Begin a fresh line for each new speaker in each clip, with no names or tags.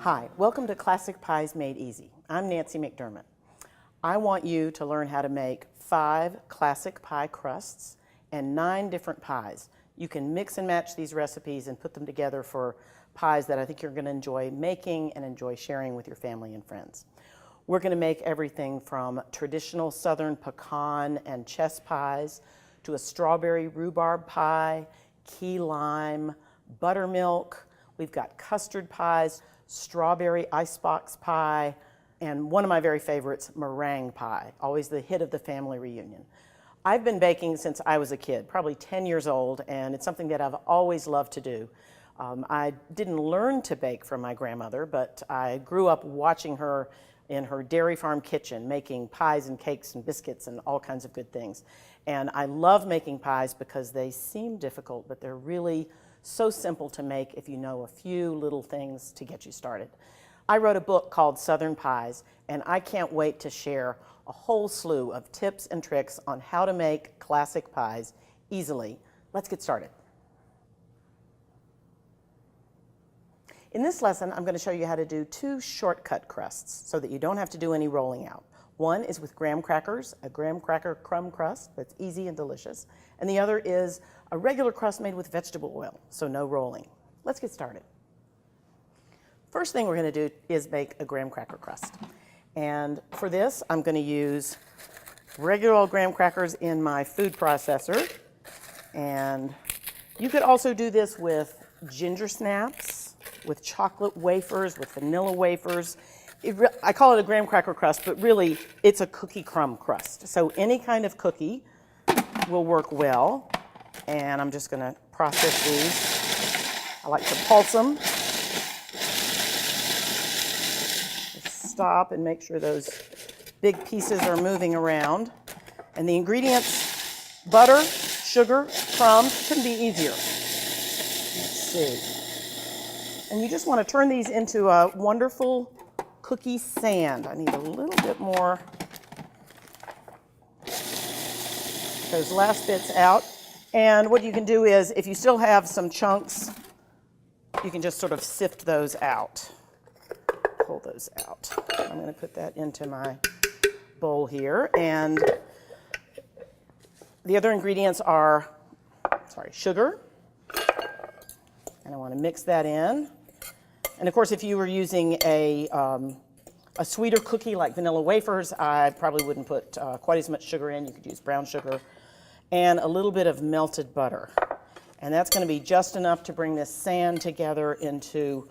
Hi, welcome to Classic Pies Made Easy. I'm Nancy McDermott. I want you to learn how to make 5 classic pie crusts and 9 different pies. You can mix and match these recipes and put them together for pies that I think you're going to enjoy making and enjoy sharing with your family and friends. We're going to make everything from traditional Southern pecan and chess pies to a strawberry rhubarb pie, key lime, buttermilk. We've got custard pies, strawberry icebox pie, and one of my very favorites, meringue pie, always the hit of the family reunion. I've been baking since I was a kid, probably 10 years old, and it's something that I've always loved to do. I didn't learn to bake from my grandmother, but I grew up watching her in her dairy farm kitchen making pies and cakes and biscuits and all kinds of good things. And I love making pies because they seem difficult, but they're really so simple to make if you know a few little things to get you started. I wrote a book called Southern Pies, and I can't wait to share a whole slew of tips and tricks on how to make classic pies easily. Let's get started. In this lesson, I'm going to show you how to do 2 shortcut crusts so that you don't have to do any rolling out. One is with graham crackers, a graham cracker crumb crust that's easy and delicious, and the other is a regular crust made with vegetable oil, so no rolling. Let's get started. First thing we're going to do is make a graham cracker crust. And for this, I'm going to use regular old graham crackers in my food processor. And you could also do this with ginger snaps, with chocolate wafers, with vanilla wafers. I call it a graham cracker crust, but really it's a cookie crumb crust. So any kind of cookie will work well. And I'm just going to process these. I like to pulse them. Just stop and make sure those big pieces are moving around. And the ingredients, butter, sugar, crumbs, couldn't be easier. Let's see. And you just want to turn these into a wonderful cookie sand. I need a little bit more. Those last bits out. And what you can do is, if you still have some chunks, you can just sort of sift those out. Pull those out. I'm going to put that into my bowl here. And the other ingredients are, sugar. And I want to mix that in. And of course, if you were using a sweeter cookie like vanilla wafers, I probably wouldn't put quite as much sugar in. You could use brown sugar. And a little bit of melted butter. And that's going to be just enough to bring this sand together into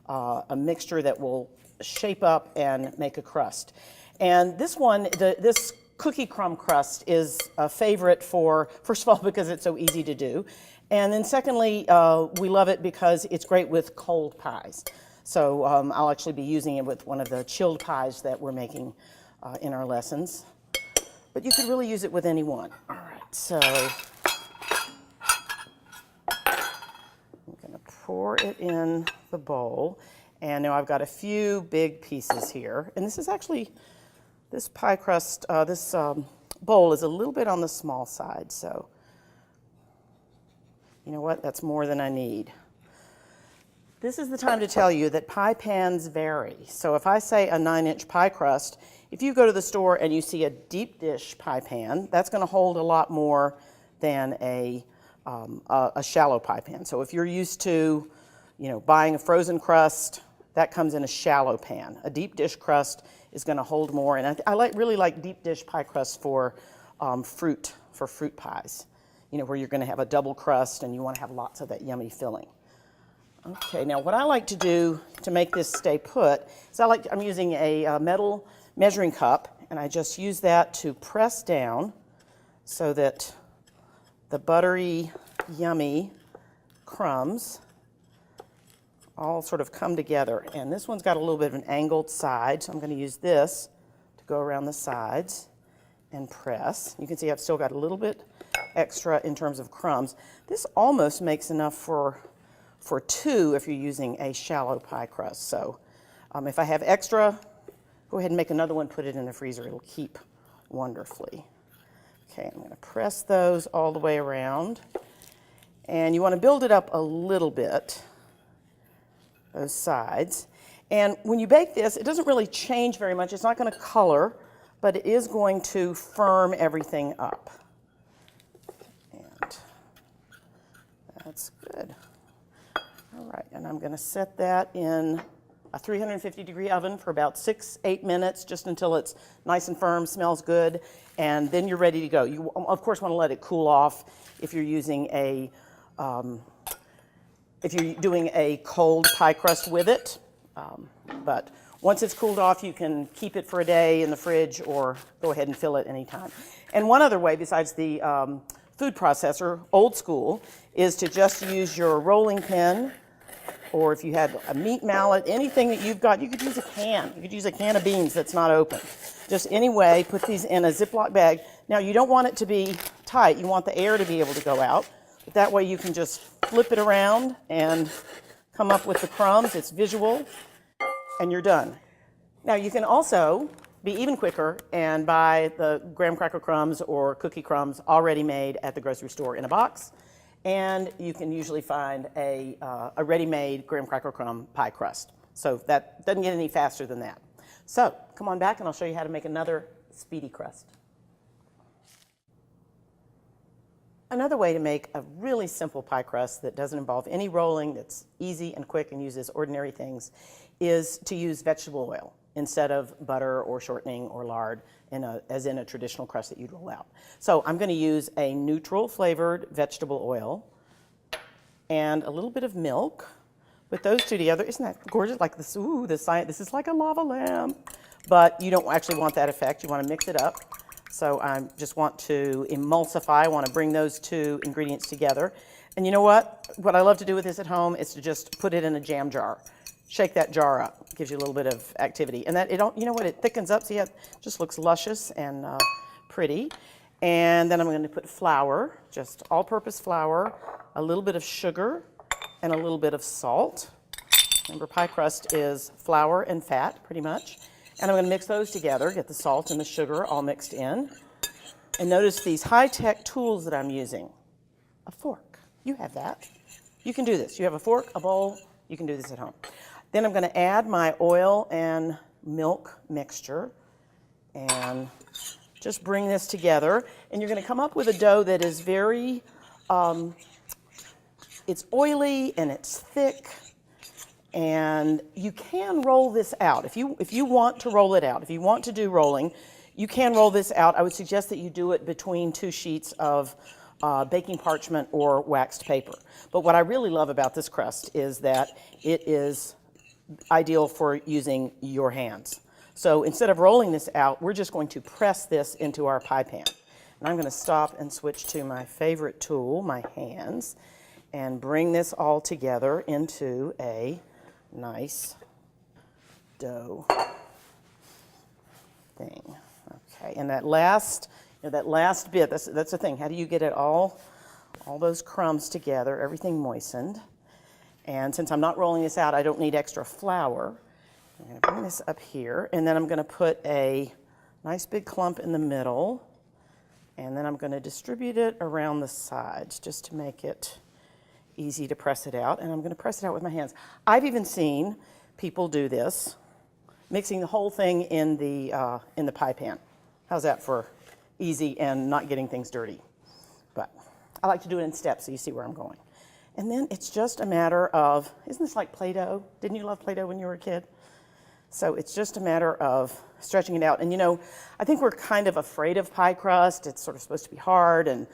a mixture that will shape up and make a crust. And this one, this cookie crumb crust is a favorite for, first of all, because it's so easy to do. And then secondly, we love it because it's great with cold pies. So I'll actually be using it with one of the chilled pies that we're making in our lessons. But you could really use it with any one. All right, so I'm going to pour it in the bowl. And now I've got a few big pieces here. And this is actually, this pie crust, this bowl is a little bit on the small side. So you know what? That's more than I need. This is the time to tell you that pie pans vary. So if I say a 9-inch pie crust, if you go to the store and you see a deep dish pie pan, that's going to hold a lot more than a shallow pie pan. So if you're used to, buying a frozen crust, that comes in a shallow pan. A deep dish crust is going to hold more, and I really like deep dish pie crusts for fruit pies. Where you're going to have a double crust and you want to have lots of that yummy filling. Okay, now what I like to do to make this stay put is I'm using a metal measuring cup, and I just use that to press down so that the buttery, yummy crumbs all sort of come together. And this one's got a little bit of an angled side, so I'm going to use this to go around the sides and press. You can see I've still got a little bit extra in terms of crumbs. This almost makes enough for 2 if you're using a shallow pie crust. So if I have extra, go ahead and make another one, put it in the freezer. It'll keep wonderfully. Okay, I'm going to press those all the way around. And you want to build it up a little bit, those sides. And when you bake this, it doesn't really change very much. It's not going to color, but it is going to firm everything up. And that's good. All right, and I'm going to set that in a 350-degree oven for about 6-8 minutes, just until it's nice and firm, smells good, and then you're ready to go. You, of course, want to let it cool off if you're using if you're doing a cold pie crust with it. But once it's cooled off, you can keep it for a day in the fridge or go ahead and fill it anytime. And one other way besides the food processor, old school, is to just use your rolling pin, or if you had a meat mallet, anything that you've got. You could use a can. You could use a can of beans that's not open. Just any way, put these in a Ziploc bag. Now, you don't want it to be tight. You want the air to be able to go out. But that way you can just flip it around and come up with the crumbs. It's visual, and you're done. Now, you can also be even quicker and buy the graham cracker crumbs or cookie crumbs already made at the grocery store in a box. And you can usually find a ready-made graham cracker crumb pie crust. So that doesn't get any faster than that. So come on back and I'll show you how to make another speedy crust. Another way to make a really simple pie crust that doesn't involve any rolling, that's easy and quick and uses ordinary things, is to use vegetable oil instead of butter or shortening or lard, as in a traditional crust that you'd roll out. So I'm going to use a neutral flavored vegetable oil and a little bit of milk. With those two together, isn't that gorgeous? Like this, ooh, this is like a lava lamp. But you don't actually want that effect. You want to mix it up. So I just want to emulsify. I want to bring those two ingredients together. And you know what? What I love to do with this at home is to just put it in a jam jar. Shake that jar up. It gives you a little bit of activity. And that, you know what, it thickens up. See how it just looks luscious and pretty. And then I'm going to put flour, just all-purpose flour, a little bit of sugar, and a little bit of salt. Remember, pie crust is flour and fat, pretty much. And I'm going to mix those together, get the salt and the sugar all mixed in. And notice these high-tech tools that I'm using. A fork. You have that. You can do this. You have a fork, a bowl. You can do this at home. Then I'm going to add my oil and milk mixture and just bring this together. And you're going to come up with a dough that is very, it's oily and it's thick. And you can roll this out. If you want to roll it out, if you want to do rolling, you can roll this out. I would suggest that you do it between 2 sheets of baking parchment or waxed paper. But what I really love about this crust is that it is ideal for using your hands. So instead of rolling this out, we're just going to press this into our pie pan. And I'm going to stop and switch to my favorite tool, my hands, and bring this all together into a nice dough thing. Okay, and that last bit, that's the thing. How do you get it all those crumbs together, everything moistened? And since I'm not rolling this out, I don't need extra flour. I'm going to bring this up here, and then I'm going to put a nice big clump in the middle, and then I'm going to distribute it around the sides just to make it easy to press it out, and I'm going to press it out with my hands. I've even seen people do this, mixing the whole thing in the pie pan. How's that for easy and not getting things dirty? But I like to do it in steps so you see where I'm going. And then it's just a matter of, isn't this like Play-Doh? Didn't you love Play-Doh when you were a kid? So it's just a matter of stretching it out. And you know, I think we're kind of afraid of pie crust. It's sort of supposed to be hard and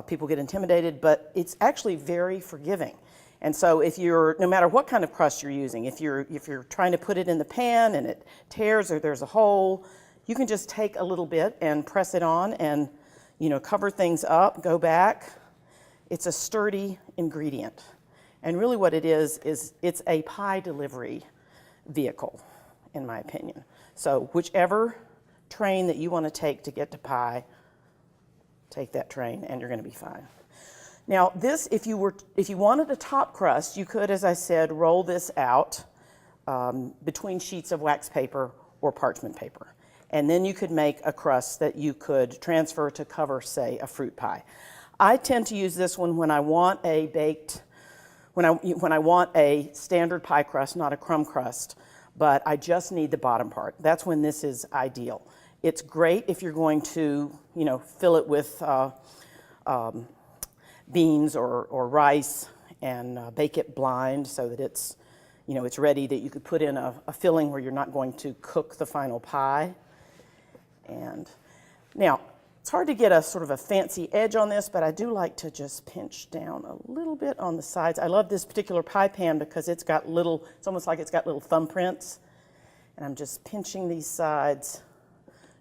people get intimidated, but it's actually very forgiving. And so if you're, no matter what kind of crust you're using, if you're trying to put it in the pan and it tears or there's a hole, you can just take a little bit and press it on and, you know, cover things up, go back. It's a sturdy ingredient. And really what it is it's a pie delivery vehicle, in my opinion. So whichever train that you want to take to get to pie, take that train and you're going to be fine. Now this, if you wanted a top crust, you could, as I said, roll this out between sheets of wax paper or parchment paper. And then you could make a crust that you could transfer to cover, say, a fruit pie. I tend to use this one when I want a baked, when I want a standard pie crust, not a crumb crust. but I just need the bottom part. That's when this is ideal. It's great if you're going to, you know, fill it with beans or rice and bake it blind so that it's, you know, it's ready, that you could put in a filling where you're not going to cook the final pie. And now, it's hard to get a sort of a fancy edge on this, but I do like to just pinch down a little bit on the sides. I love this particular pie pan because it's got little, it's almost like it's got little thumbprints. And I'm just pinching these sides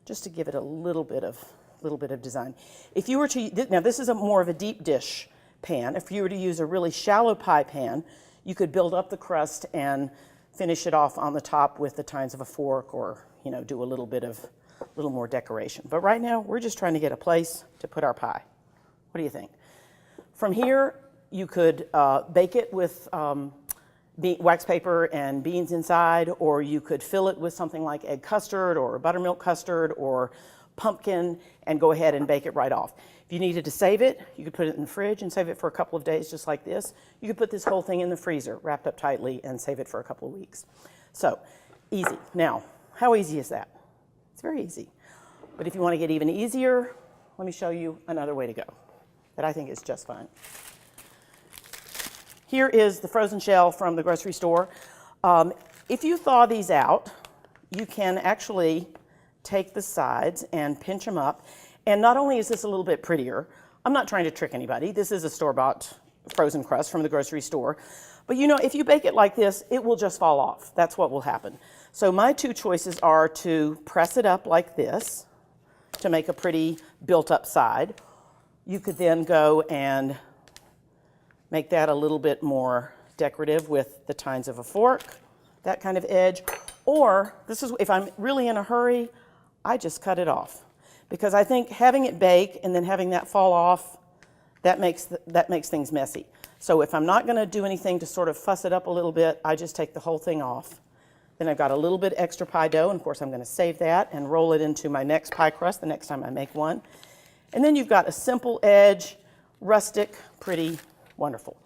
just to give it a little bit of design. If you were to, now this is more of a deep dish pan. If you were to use a really shallow pie pan, you could build up the crust and finish it off on the top with the tines of a fork, or, you know, do a little more decoration. But right now, we're just trying to get a place to put our pie. What do you think? From here, you could bake it with wax paper and beans inside, or you could fill it with something like egg custard or buttermilk custard or pumpkin and go ahead and bake it right off. If you needed to save it, you could put it in the fridge and save it for a couple of days just like this. You could put this whole thing in the freezer, wrapped up tightly, and save it for a couple of weeks. So, easy. Now, how easy is that? It's very easy. But if you want to get even easier, let me show you another way to go that I think is just fine. Here is the frozen shell from the grocery store. If you thaw these out, you can actually take the sides and pinch them up. And not only is this a little bit prettier, I'm not trying to trick anybody. This is a store-bought frozen crust from the grocery store. But you know, if you bake it like this, it will just fall off. That's what will happen. So my two choices are to press it up like this to make a pretty built-up side. You could then go and make that a little bit more decorative with the tines of a fork, that kind of edge. Or, this is if I'm really in a hurry, I just cut it off. Because I think having it bake and then having that fall off, that makes things messy. So if I'm not going to do anything to sort of fuss it up a little bit, I just take the whole thing off. Then I've got a little bit extra pie dough, and of course I'm going to save that and roll it into my next pie crust the next time I make one. And then you've got a simple edge, rustic, pretty, wonderful.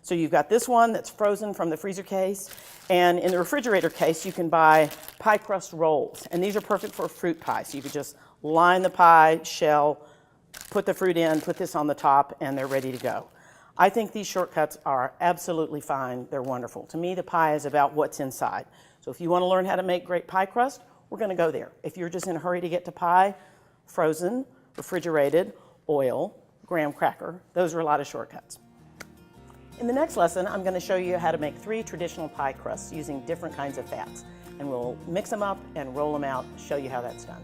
So you've got this one that's frozen from the freezer case, and in the refrigerator case you can buy pie crust rolls, and these are perfect for fruit pie. So you could just line the pie shell, put the fruit in, put this on the top, and they're ready to go. I think these shortcuts are absolutely fine. They're wonderful. To me, the pie is about what's inside. So if you want to learn how to make great pie crust, we're going to go there. If you're just in a hurry to get to pie, frozen, refrigerated, oil, graham cracker, those are a lot of shortcuts. In the next lesson, I'm going to show you how to make 3 traditional pie crusts using different kinds of fats. And we'll mix them up and roll them out, show you how that's done.